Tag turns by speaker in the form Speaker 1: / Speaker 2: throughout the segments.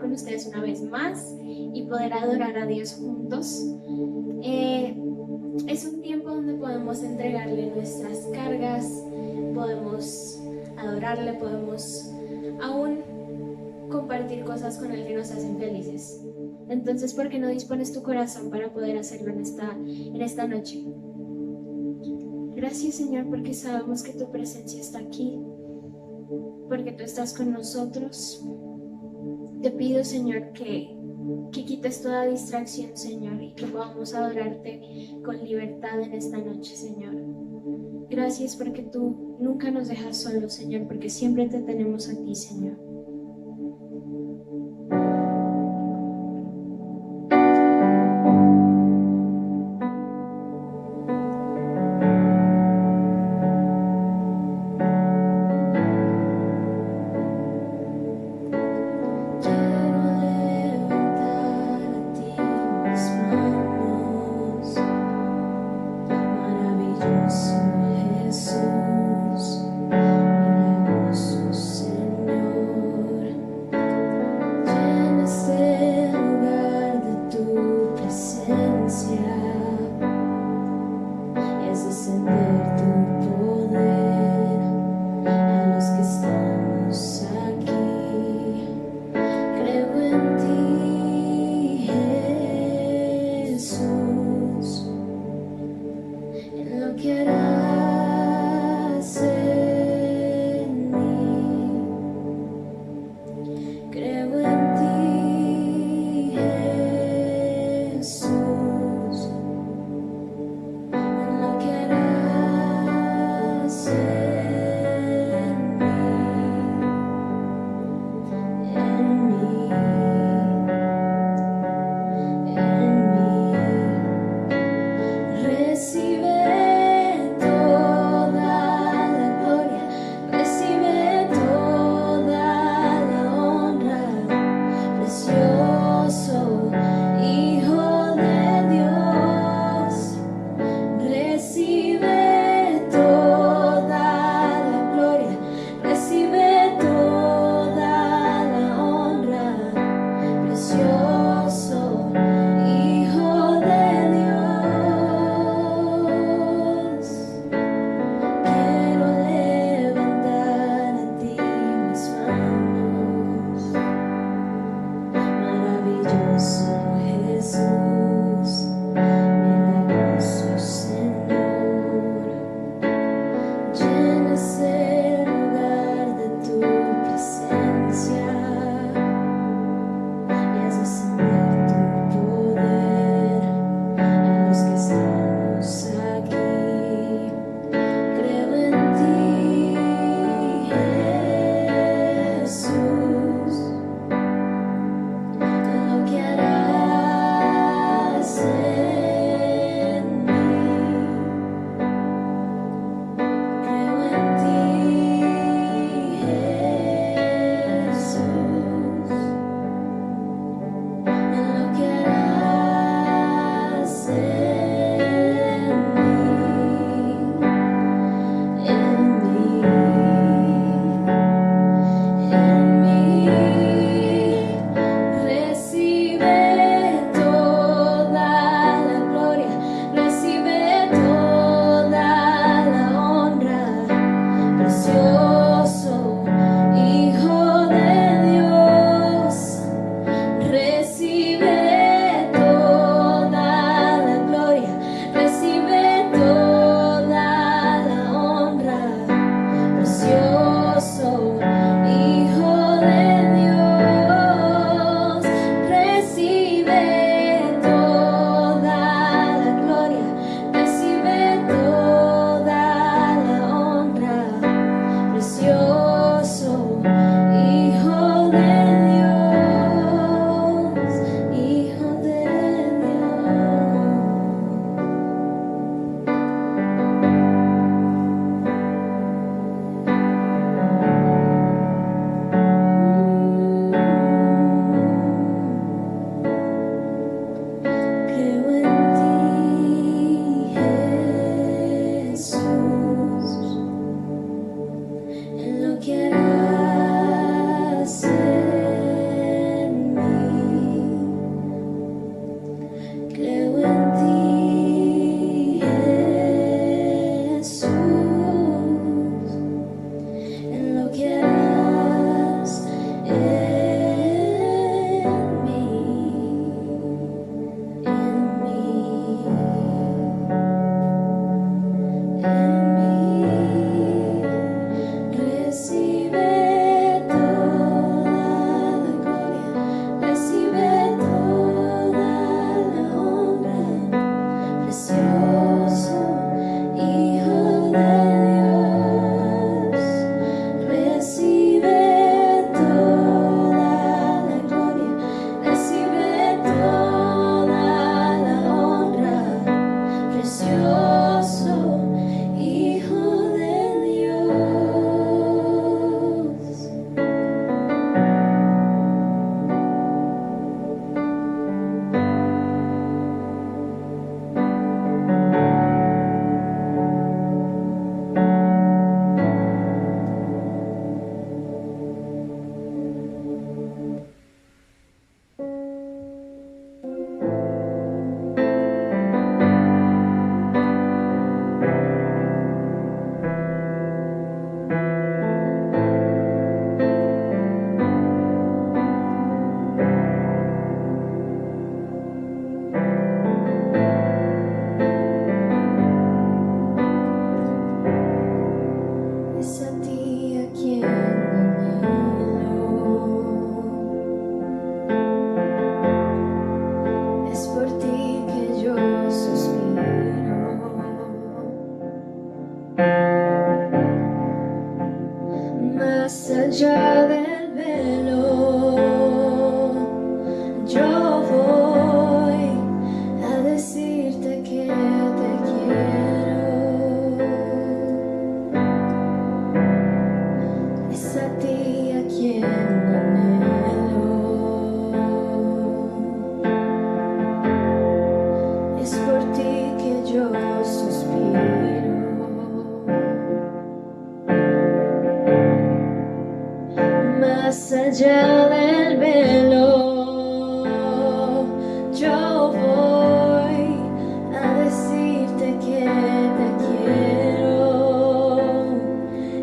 Speaker 1: con ustedes una vez más y poder adorar a Dios juntos. Es un tiempo donde podemos entregarle nuestras cargas, podemos adorarle, podemos aún compartir cosas con Él que nos hacen felices. Entonces, ¿por qué no dispones tu corazón para poder hacerlo en esta noche? Gracias, Señor, porque sabemos que tu presencia está aquí, porque tú estás con nosotros. Te pido, Señor, que quites toda distracción, Señor, y que podamos adorarte con libertad en esta noche, Señor. Gracias porque tú nunca nos dejas solos, Señor, porque siempre te tenemos a ti, Señor. Jesús, milagroso Señor. allá del velo, yo voy a decirte que te quiero.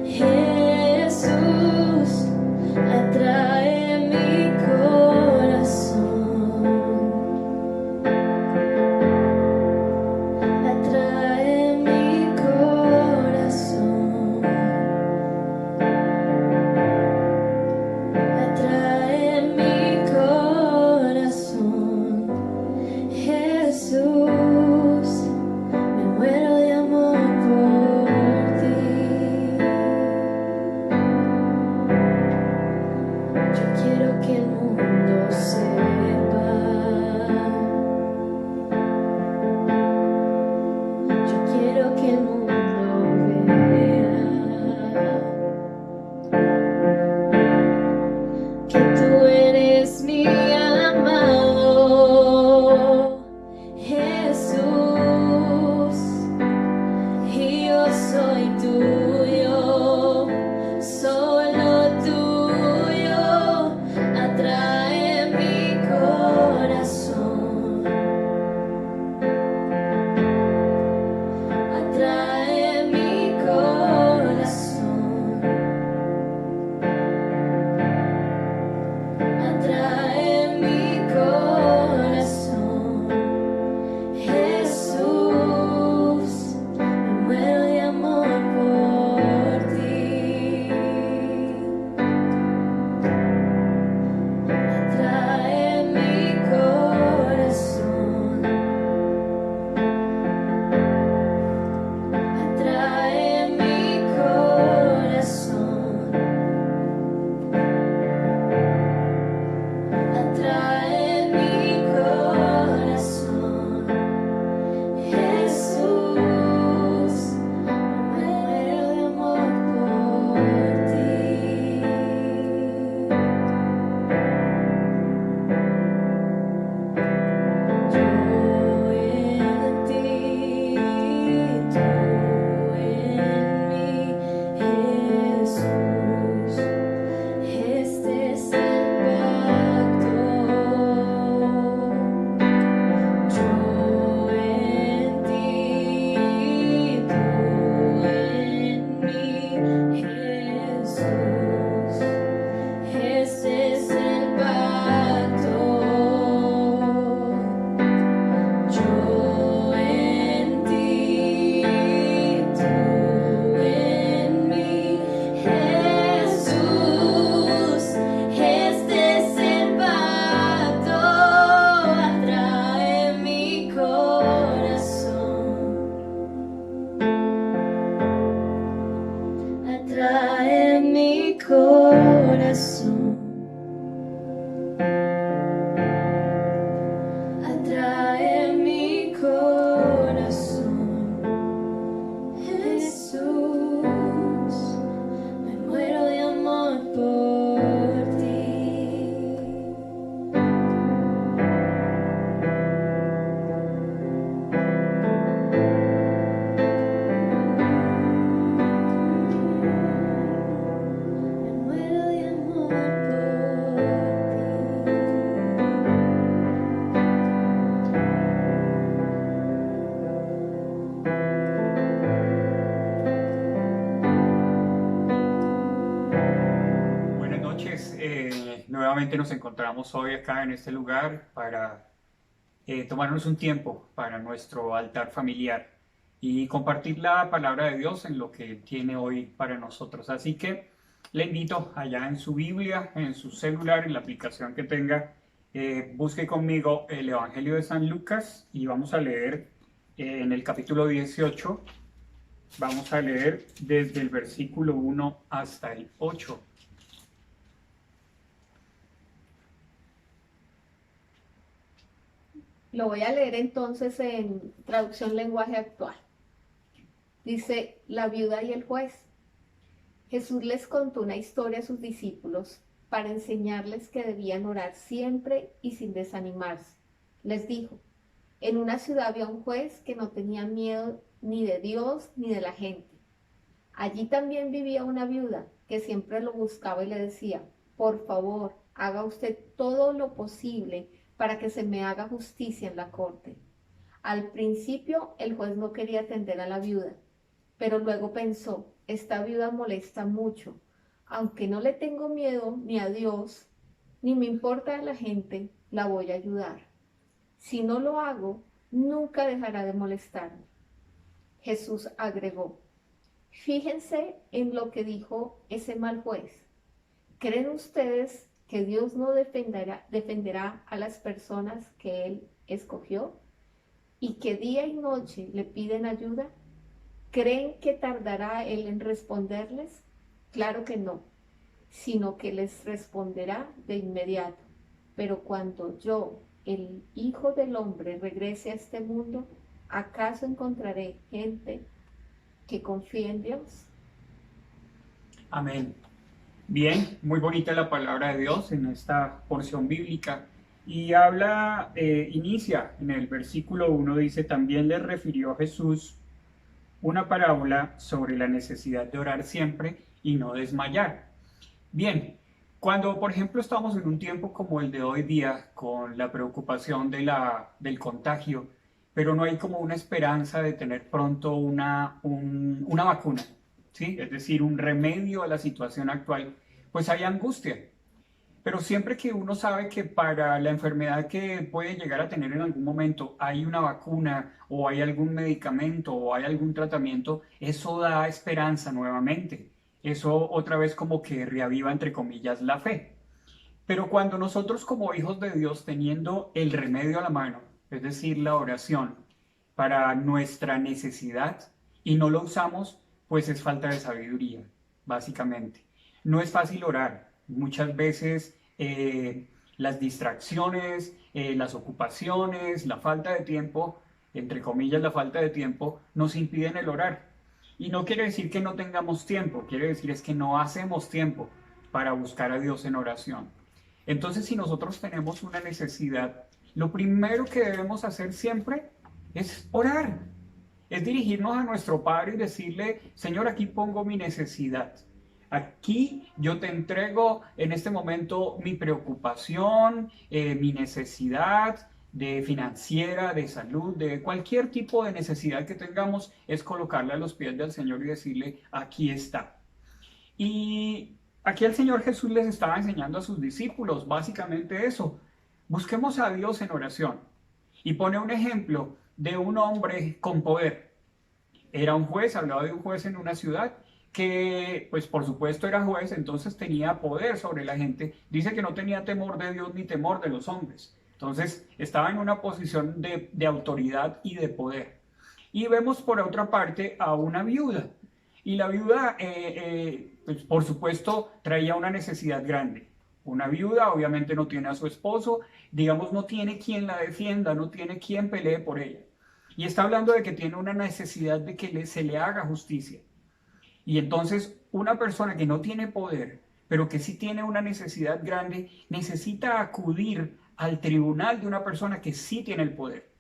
Speaker 1: Jesús, atrae mi corazón, atrae mi corazón, atrae mi corazón. Jesús, me muero de amor por ti. Yo quiero que el mundo sepa, yo quiero que el mundo vea que tú eres mi amado, Jesús, y yo soy tuyo, solo tuyo. Atrae mi corazón, atrae mi corazón, atrae mi corazón. Jesús, me muero de amor por ti. Atrae mi corazón, atrae mi corazón, atrae mi corazón. Jesús, me muero de amor por ti. Yo en ti, tú en mí, Jesús, este es el pacto. Yo en ti, tú en mí, Jesús, este es el pacto. Yo en ti, tú en mí, Jesús, este es el pacto. Atrae mi corazón, atrae mi corazón, atrae mi corazón. Jesús, me muero de amor por ti. Me muero de amor por
Speaker 2: Buenas noches, nuevamente nos encontramos hoy acá en este lugar para tomarnos un tiempo para nuestro altar familiar y compartir la palabra de Dios en lo que tiene hoy para nosotros. Así que le invito allá en su Biblia, en su celular, en la aplicación que tenga, busque conmigo el Evangelio de San Lucas y vamos a leer en el capítulo 18, vamos a leer desde el versículo 1 hasta el 8.
Speaker 3: Lo voy a leer entonces en traducción lenguaje actual. Dice, la viuda y el juez. Jesús les contó una historia a sus discípulos para enseñarles que debían orar siempre y sin desanimarse. Les dijo, en una ciudad había un juez que no tenía miedo ni de Dios ni de la gente. Allí también vivía una viuda que siempre lo buscaba y le decía, por favor, haga usted todo lo posible para que se me haga justicia en la corte. Al principio el juez no quería atender a la viuda, pero luego pensó, esta viuda molesta mucho. Aunque no le tengo miedo ni a Dios, ni me importa a la gente, la voy a ayudar. Si no lo hago, nunca dejará de molestarme. Jesús agregó, fíjense en lo que dijo ese mal juez. ¿Creen ustedes que Dios no defenderá a las personas que Él escogió y que día y noche le piden ayuda? ¿Creen que tardará Él en responderles? Claro que no, sino que les responderá de inmediato. Pero cuando yo, el Hijo del Hombre, regrese a este mundo, ¿acaso encontraré gente que confíe en Dios?
Speaker 2: Amén. Bien, muy bonita la palabra de Dios en esta porción bíblica. Y inicia en el versículo 1, dice, también le refirió a Jesús una parábola sobre la necesidad de orar siempre y no desmayar. Bien, cuando por ejemplo estamos en un tiempo como el de hoy día, con la preocupación del contagio, pero no hay como una esperanza de tener pronto una vacuna, ¿sí? Es decir, un remedio a la situación actual, pues hay angustia. Pero siempre que uno sabe que para la enfermedad que puede llegar a tener en algún momento hay una vacuna o hay algún medicamento o hay algún tratamiento, eso da esperanza nuevamente. Eso otra vez como que reaviva, entre comillas, la fe. Pero cuando nosotros como hijos de Dios, teniendo el remedio a la mano, es decir, la oración, para nuestra necesidad y no lo usamos, pues es falta de sabiduría, básicamente. No es fácil orar. Muchas veces las distracciones, las ocupaciones, la falta de tiempo, entre comillas la falta de tiempo, nos impiden el orar. Y no quiere decir que no tengamos tiempo, quiere decir es que no hacemos tiempo para buscar a Dios en oración. Entonces, si nosotros tenemos una necesidad, lo primero que debemos hacer siempre es orar, es dirigirnos a nuestro Padre y decirle, Señor, aquí pongo mi necesidad. Aquí yo te entrego en este momento mi preocupación, mi necesidad de financiera, de salud, de cualquier tipo de necesidad que tengamos, es colocarla a los pies del Señor y decirle, aquí está. Y aquí el Señor Jesús les estaba enseñando a sus discípulos básicamente eso. Busquemos a Dios en oración. Y pone un ejemplo de un hombre con poder. Era un juez, hablaba de un juez en una ciudad que, pues por supuesto era juez, entonces tenía poder sobre la gente. Dice que no tenía temor de Dios ni temor de los hombres. Entonces estaba en una posición de autoridad y de poder. Y vemos por otra parte a una viuda. Y la viuda, pues, por supuesto, traía una necesidad grande. Una viuda obviamente no tiene a su esposo, digamos, no tiene quien la defienda, no tiene quien pelee por ella. Y está hablando de que tiene una necesidad de que se le haga justicia. Y entonces una persona que no tiene poder, pero que sí tiene una necesidad grande, necesita acudir al tribunal de una persona que sí tiene el poder.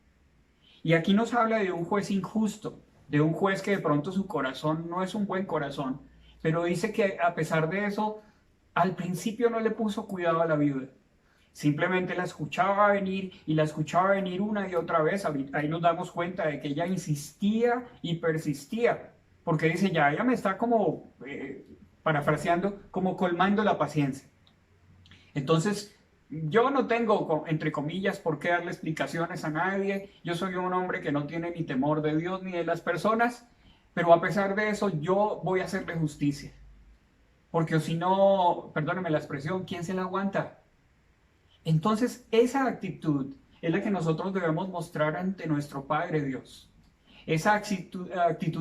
Speaker 2: Y aquí nos habla de un juez injusto, de un juez que de pronto su corazón no es un buen corazón, pero dice que a pesar de eso, al principio no le puso cuidado a la viuda. Simplemente la escuchaba venir y la escuchaba venir una y otra vez. Ahí nos damos cuenta de que ella insistía y persistía, porque dice, ya ella me está como, parafraseando, como colmando la paciencia. Entonces, yo no tengo, entre comillas, por qué darle explicaciones a nadie. Yo soy un hombre que no tiene ni temor de Dios ni de las personas, pero a pesar de eso, yo voy a hacerle justicia. Porque si no, perdóneme la expresión, ¿quién se la aguanta? Entonces, esa actitud es la que nosotros debemos mostrar ante nuestro Padre Dios. Esa actitud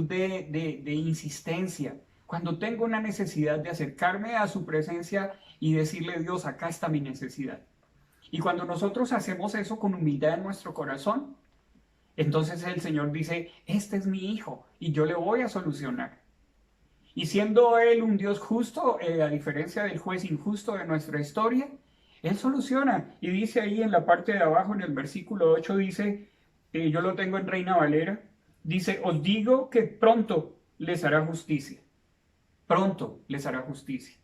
Speaker 2: de insistencia. Cuando tengo una necesidad de acercarme a su presencia y decirle, Dios, acá está mi necesidad. Y cuando nosotros hacemos eso con humildad en nuestro corazón, entonces el Señor dice, este es mi hijo y yo le voy a solucionar. Y siendo Él un Dios justo, a diferencia del juez injusto de nuestra historia, Él soluciona. Y dice ahí en la parte de abajo, en el versículo 8, dice, yo lo tengo en Reina Valera, dice, os digo que pronto les hará justicia. Pronto les hará justicia.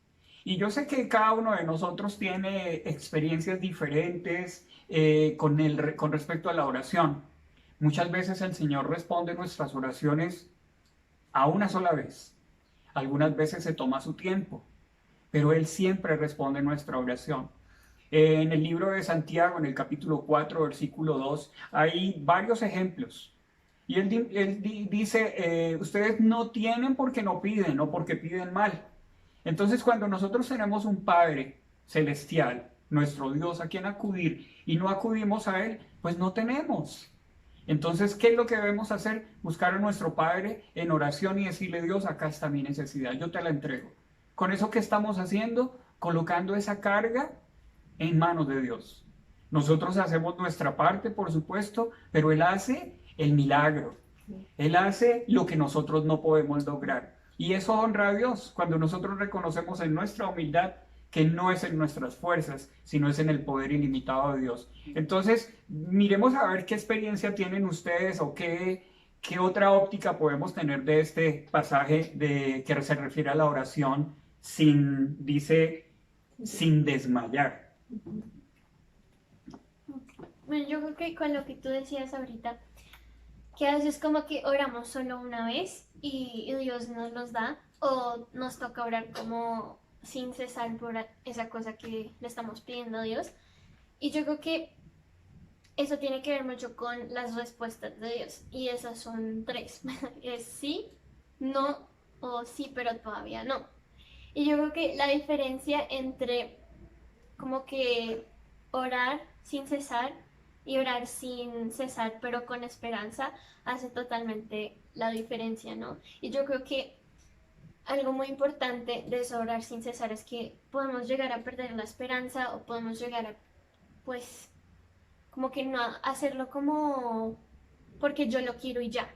Speaker 2: Y yo sé que cada uno de nosotros tiene experiencias diferentes con respecto a la oración. Muchas veces el Señor responde nuestras oraciones a una sola vez. Algunas veces se toma su tiempo, pero Él siempre responde nuestra oración. En el libro de Santiago, en el capítulo 4, versículo 2, hay varios ejemplos. Y él dice, ustedes no tienen porque no piden o porque piden mal. Entonces, cuando nosotros tenemos un Padre celestial, nuestro Dios, a quien acudir, y no acudimos a Él, pues no tenemos. Entonces, ¿qué es lo que debemos hacer? Buscar a nuestro Padre en oración y decirle, Dios, acá está mi necesidad, yo te la entrego. Con eso, ¿qué estamos haciendo? Colocando esa carga en manos de Dios. Nosotros hacemos nuestra parte, por supuesto, pero Él hace el milagro. Él hace lo que nosotros no podemos lograr. Y eso honra a Dios cuando nosotros reconocemos en nuestra humildad que no es en nuestras fuerzas, sino es en el poder ilimitado de Dios. Entonces, miremos a ver qué experiencia tienen ustedes o qué otra óptica podemos tener de este pasaje que se refiere a la oración dice, sin desmayar.
Speaker 1: Bueno, yo creo que con lo que tú decías ahorita, que a veces como que oramos solo una vez y Dios nos los da, o nos toca orar como sin cesar por esa cosa que le estamos pidiendo a Dios. Y yo creo que eso tiene que ver mucho con las respuestas de Dios, y esas son tres. Es sí, no o sí, pero todavía no. Y yo creo que la diferencia entre como que orar sin cesar y orar sin cesar, pero con esperanza, hace totalmente la diferencia, ¿no? Y yo creo que algo muy importante de eso, orar sin cesar, es que podemos llegar a perder la esperanza, o podemos llegar a, pues, como que no hacerlo como porque yo lo quiero y ya.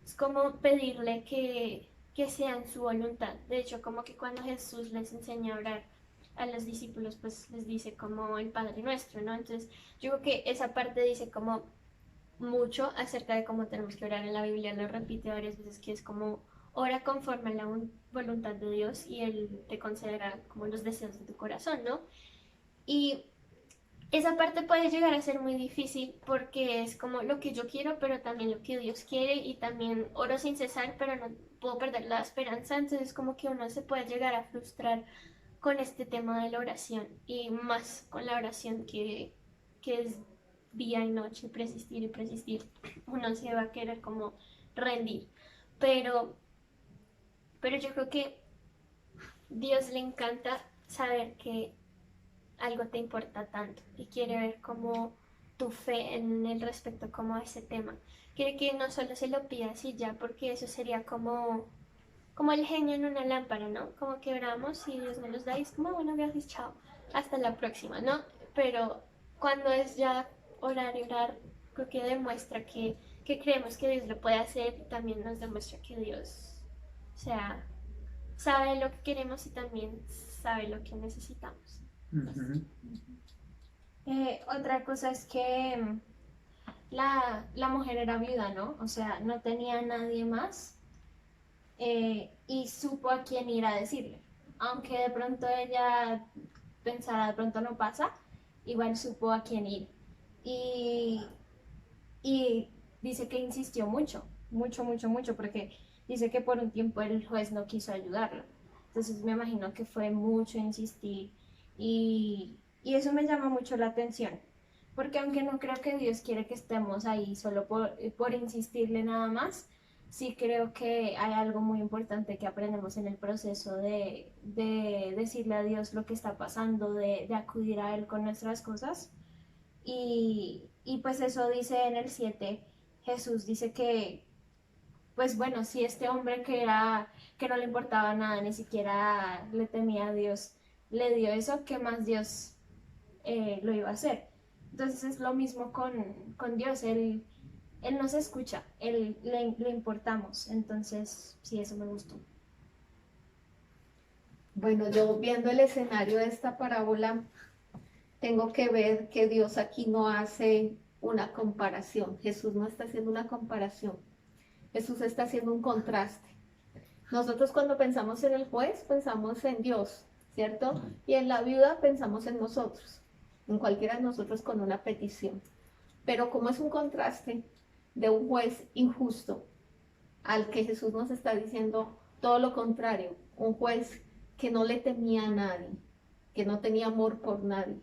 Speaker 1: Es como pedirle que sea en su voluntad. De hecho, como que cuando Jesús les enseña a orar a los discípulos, pues les dice como el Padre Nuestro, ¿no? Entonces, yo creo que esa parte dice como mucho acerca de cómo tenemos que orar. En la Biblia lo repite varias veces, que es como ora conforme a la voluntad de Dios y Él te concederá como los deseos de tu corazón, ¿no? Y esa parte puede llegar a ser muy difícil porque es como lo que yo quiero, pero también lo que Dios quiere, y también oro sin cesar, pero no puedo perder la esperanza. Entonces como que uno se puede llegar a frustrar con este tema de la oración, y más con la oración que es día y noche, persistir y persistir. Uno se va a querer como rendir, pero, pero yo creo que Dios le encanta saber que algo te importa tanto y quiere ver como tu fe en el respecto como a ese tema. Quiere que no solo se lo pidas y ya, porque eso sería como el genio en una lámpara, ¿no? Como que oramos y Dios me los da y es como, bueno, gracias, chao, hasta la próxima, ¿no? Pero cuando es ya orar y orar, creo que demuestra que creemos que Dios lo puede hacer, y también nos demuestra que Dios, o sea, sabe lo que queremos y también sabe lo que necesitamos.
Speaker 2: Uh-huh.
Speaker 3: Otra cosa es que la mujer era viuda, ¿no? O sea, no tenía nadie más, y supo a quién ir a decirle. Aunque de pronto ella pensara, de pronto no pasa, igual supo a quién ir. Y, y dice que insistió mucho, mucho, mucho, mucho, porque dice que por un tiempo el juez no quiso ayudarlo. Entonces me imagino que fue mucho insistir, y eso me llama mucho la atención, porque aunque no creo que Dios quiere que estemos ahí solo por insistirle nada más, sí creo que hay algo muy importante que aprendemos en el proceso de decirle a Dios lo que está pasando, de acudir a Él con nuestras cosas. Y pues eso dice en el 7, Jesús dice que, pues bueno, si este hombre que no le importaba nada, ni siquiera le temía a Dios, le dio eso, ¿qué más Dios lo iba a hacer? Entonces es lo mismo con Dios. Él nos escucha, le importamos. Entonces, sí, eso me gustó. Bueno, yo viendo el escenario de esta parábola, tengo que ver que Dios aquí no hace una comparación. Jesús no está haciendo una comparación. Jesús está haciendo un contraste. Nosotros cuando pensamos en el juez, pensamos en Dios, ¿cierto? Y en la viuda pensamos en nosotros, en cualquiera de nosotros con una petición. Pero como es un contraste de un juez injusto al que Jesús nos está diciendo todo lo contrario, un juez que no le temía a nadie, que no tenía amor por nadie.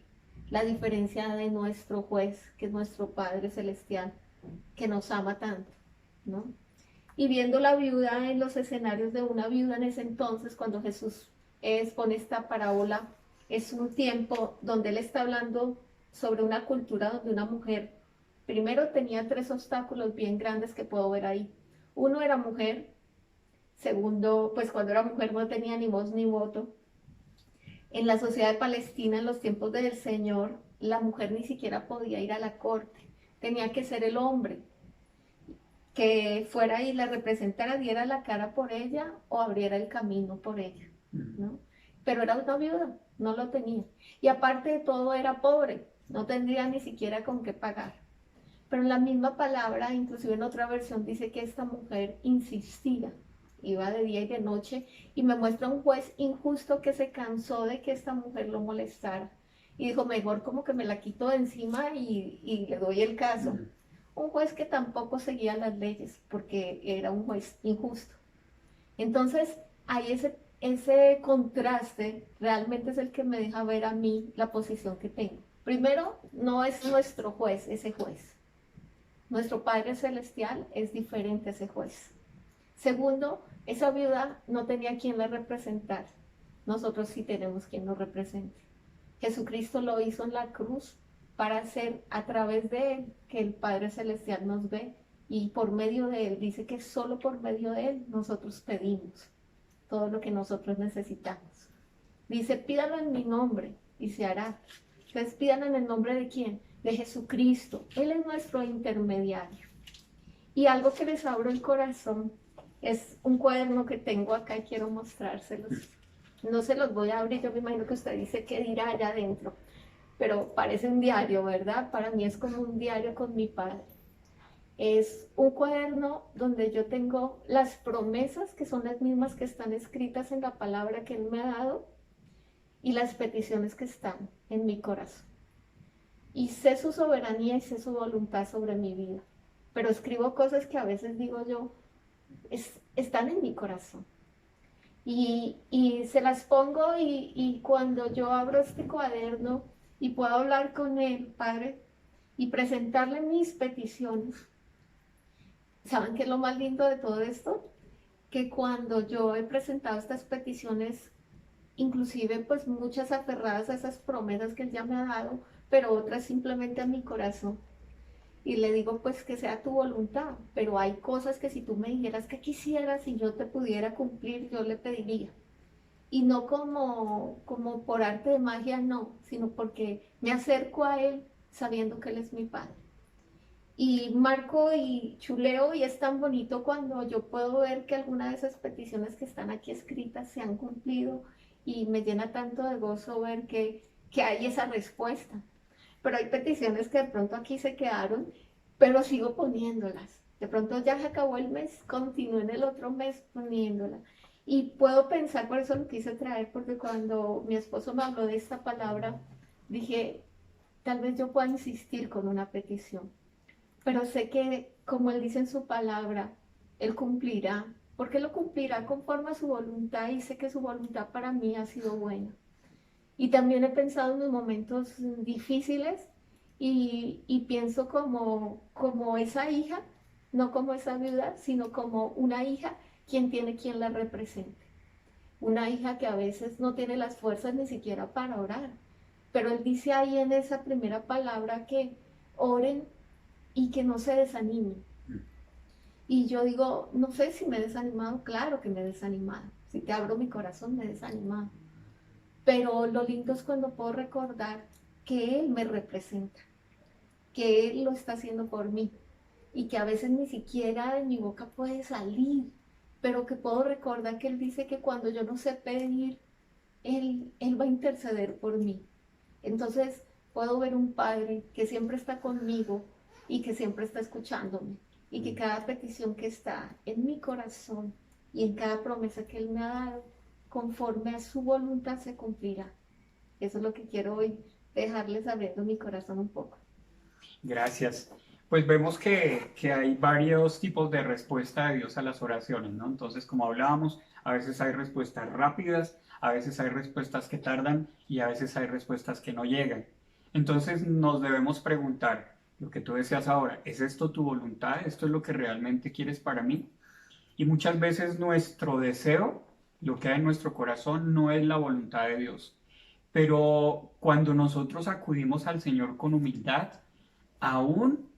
Speaker 3: La diferencia de nuestro juez, que es nuestro Padre Celestial, que nos ama tanto, ¿no? Y viendo la viuda en los escenarios de una viuda en ese entonces, cuando Jesús expone esta parábola, es un tiempo donde él está hablando sobre una cultura donde una mujer, primero tenía 3 obstáculos bien grandes que puedo ver ahí. Uno era mujer, segundo, pues cuando era mujer no tenía ni voz ni voto. En la sociedad de Palestina, en los tiempos del Señor, la mujer ni siquiera podía ir a la corte, tenía que ser el hombre que fuera y la representara, diera la cara por ella o abriera el camino por ella, ¿no? Pero era una viuda, no lo tenía. Y aparte de todo era pobre, no tendría ni siquiera con qué pagar. Pero en la misma palabra, inclusive en otra versión, dice que esta mujer insistía, iba de día y de noche, y me muestra un juez injusto que se cansó de que esta mujer lo molestara. Y dijo, mejor como que me la quito de encima y le doy el caso. Un juez que tampoco seguía las leyes, porque era un juez injusto. Entonces, ahí ese contraste realmente es el que me deja ver a mí la posición que tengo. Primero, no es nuestro juez ese juez. Nuestro Padre Celestial es diferente a ese juez. Segundo, esa viuda no tenía quien la representara. Nosotros sí tenemos quien nos represente. Jesucristo lo hizo en la cruz para hacer a través de él que el Padre Celestial nos ve, y por medio de él, dice que solo por medio de él nosotros pedimos todo lo que nosotros necesitamos. Dice, pídalo en mi nombre y se hará. Entonces pídalo en el nombre ¿de quién? De Jesucristo. Él es nuestro intermediario. Y algo que les abro el corazón es un cuaderno que tengo acá y quiero mostrárselos. No se los voy a abrir, yo me imagino que usted dice qué dirá allá adentro, pero parece un diario, ¿verdad? Para mí es como un diario con mi padre. Es un cuaderno donde yo tengo las promesas, que son las mismas que están escritas en la palabra que él me ha dado, y las peticiones que están en mi corazón. Y sé su soberanía y sé su voluntad sobre mi vida. Pero escribo cosas que a veces digo yo, están en mi corazón. Y se las pongo y cuando yo abro este cuaderno y puedo hablar con él, Padre, y presentarle mis peticiones, ¿saben qué es lo más lindo de todo esto? Que cuando yo he presentado estas peticiones, inclusive pues muchas aferradas a esas promesas que él ya me ha dado, pero otras simplemente a mi corazón, y le digo pues que sea tu voluntad, pero hay cosas que si tú me dijeras que quisieras y yo te pudiera cumplir, yo le pediría. Y no como por arte de magia, no, sino porque me acerco a él sabiendo que él es mi padre. Y marco y chuleo, y es tan bonito cuando yo puedo ver que alguna de esas peticiones que están aquí escritas se han cumplido, y me llena tanto de gozo ver que hay esa respuesta. Pero hay peticiones que de pronto aquí se quedaron, pero sigo poniéndolas. De pronto ya se acabó el mes, continúo en el otro mes poniéndola. Y puedo pensar, por eso lo quise traer, porque cuando mi esposo me habló de esta palabra, dije, tal vez yo pueda insistir con una petición. Pero sé que, como él dice en su palabra, él cumplirá, porque lo cumplirá conforme a su voluntad, y sé que su voluntad para mí ha sido buena. Y también he pensado en los momentos difíciles y pienso como esa hija, no como esa viuda, sino como una hija quien tiene quien la represente. Una hija que a veces no tiene las fuerzas ni siquiera para orar. Pero él dice ahí en esa primera palabra que oren y que no se desanimen. Y yo digo, no sé si me he desanimado, claro que me he desanimado. Si te abro mi corazón, me he desanimado. Pero lo lindo es cuando puedo recordar que él me representa, que él lo está haciendo por mí, y que a veces ni siquiera de mi boca puede salir, pero que puedo recordar que él dice que cuando yo no sé pedir, él va a interceder por mí. Entonces puedo ver un padre que siempre está conmigo y que siempre está escuchándome, y que cada petición que está en mi corazón y en cada promesa que él me ha dado, conforme a su voluntad se cumplirá. Eso es lo que quiero hoy dejarles abriendo mi corazón un poco.
Speaker 2: Gracias. Pues vemos que hay varios tipos de respuesta de Dios a las oraciones, ¿no? Entonces, como hablábamos, a veces hay respuestas rápidas, a veces hay respuestas que tardan y a veces hay respuestas que no llegan. Entonces nos debemos preguntar, lo que tú deseas ahora, ¿es esto tu voluntad? ¿Esto es lo que realmente quieres para mí? Y muchas veces nuestro deseo, lo que hay en nuestro corazón, no es la voluntad de Dios. Pero cuando nosotros acudimos al Señor con humildad, aún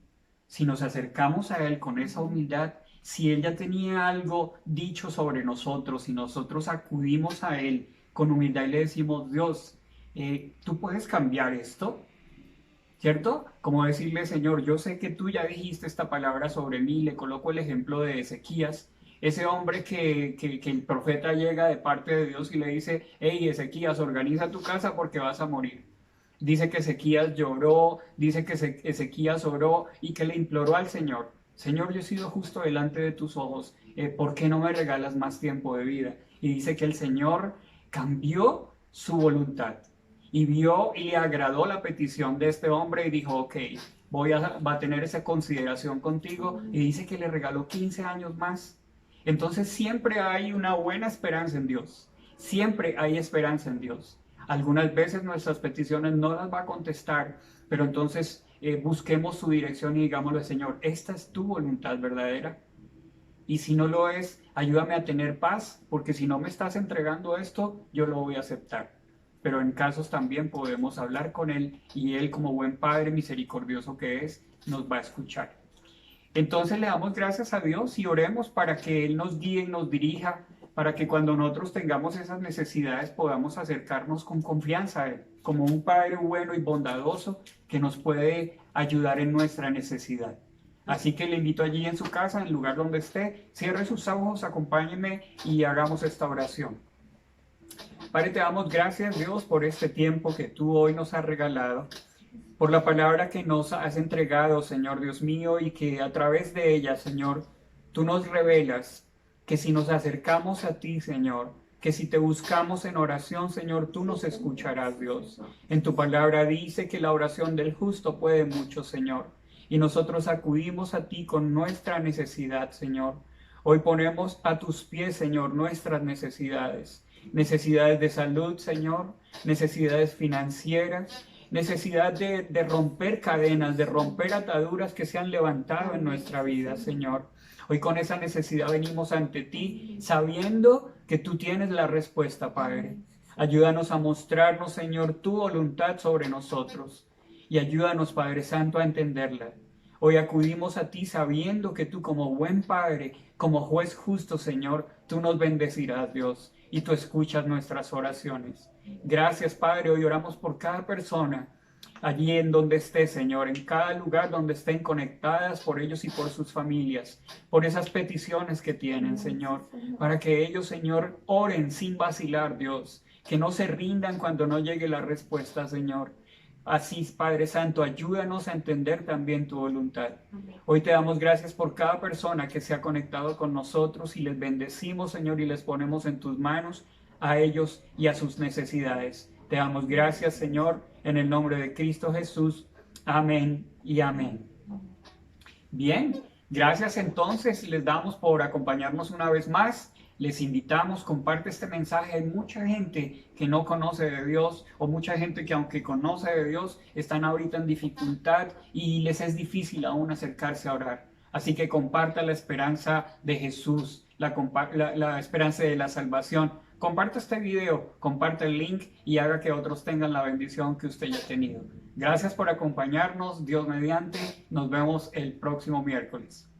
Speaker 2: si nos acercamos a Él con esa humildad, si Él ya tenía algo dicho sobre nosotros, si nosotros acudimos a Él con humildad y le decimos, Dios, ¿tú puedes cambiar esto? ¿Cierto? Como decirle, Señor, yo sé que tú ya dijiste esta palabra sobre mí, le coloco el ejemplo de Ezequías, ese hombre que el profeta llega de parte de Dios y le dice, hey, Ezequías, organiza tu casa porque vas a morir. Dice que Ezequías lloró, dice que Ezequías oró y que le imploró al Señor, Señor, yo he sido justo delante de tus ojos, ¿por qué no me regalas más tiempo de vida? Y dice que el Señor cambió su voluntad y vio y le agradó la petición de este hombre y dijo, ok, va a tener esa consideración contigo, y dice que le regaló 15 años más. Entonces siempre hay una buena esperanza en Dios, siempre hay esperanza en Dios. Algunas veces nuestras peticiones no las va a contestar, pero entonces busquemos su dirección y digámosle, Señor, esta es tu voluntad verdadera. Y si no lo es, ayúdame a tener paz, porque si no me estás entregando esto, yo lo voy a aceptar. Pero en casos también podemos hablar con Él y Él, como buen Padre misericordioso que es, nos va a escuchar. Entonces le damos gracias a Dios y oremos para que Él nos guíe y nos dirija, para que cuando nosotros tengamos esas necesidades podamos acercarnos con confianza a Él, como un Padre bueno y bondadoso que nos puede ayudar en nuestra necesidad. Así que le invito allí en su casa, en el lugar donde esté, cierre sus ojos, acompáñeme y hagamos esta oración. Padre, te damos gracias, Dios, por este tiempo que tú hoy nos has regalado, por la palabra que nos has entregado, Señor Dios mío, y que a través de ella, Señor, tú nos revelas que si nos acercamos a ti, Señor, que si te buscamos en oración, Señor, tú nos escucharás, Dios. En tu palabra dice que la oración del justo puede mucho, Señor. Y nosotros acudimos a ti con nuestra necesidad, Señor. Hoy ponemos a tus pies, Señor, nuestras necesidades. Necesidades de salud, Señor, necesidades financieras, necesidad de romper cadenas, de romper ataduras que se han levantado en nuestra vida, Señor. Hoy con esa necesidad venimos ante ti, sabiendo que tú tienes la respuesta, Padre. Ayúdanos a mostrarnos, Señor, tu voluntad sobre nosotros. Y ayúdanos, Padre Santo, a entenderla. Hoy acudimos a ti sabiendo que tú, como buen Padre, como juez justo, Señor, tú nos bendecirás, Dios, y tú escuchas nuestras oraciones. Gracias, Padre. Hoy oramos por cada persona, allí en donde esté, Señor, en cada lugar donde estén conectadas, por ellos y por sus familias, por esas peticiones que tienen, Señor, para que ellos, Señor, oren sin vacilar, Dios, que no se rindan cuando no llegue la respuesta, Señor. Así, Padre Santo, ayúdanos a entender también tu voluntad. Hoy te damos gracias por cada persona que se ha conectado con nosotros y les bendecimos, Señor, y les ponemos en tus manos a ellos y a sus necesidades. Te damos gracias, Señor, en el nombre de Cristo Jesús. Amén y amén. Bien, gracias entonces, les damos por acompañarnos una vez más. Les invitamos, comparte este mensaje. Hay mucha gente que no conoce de Dios, o mucha gente que aunque conoce de Dios, están ahorita en dificultad y les es difícil aún acercarse a orar. Así que comparta la esperanza de Jesús, la esperanza de la salvación. Comparte este video, comparte el link y haga que otros tengan la bendición que usted ya ha tenido. Gracias por acompañarnos, Dios mediante. Nos vemos el próximo miércoles.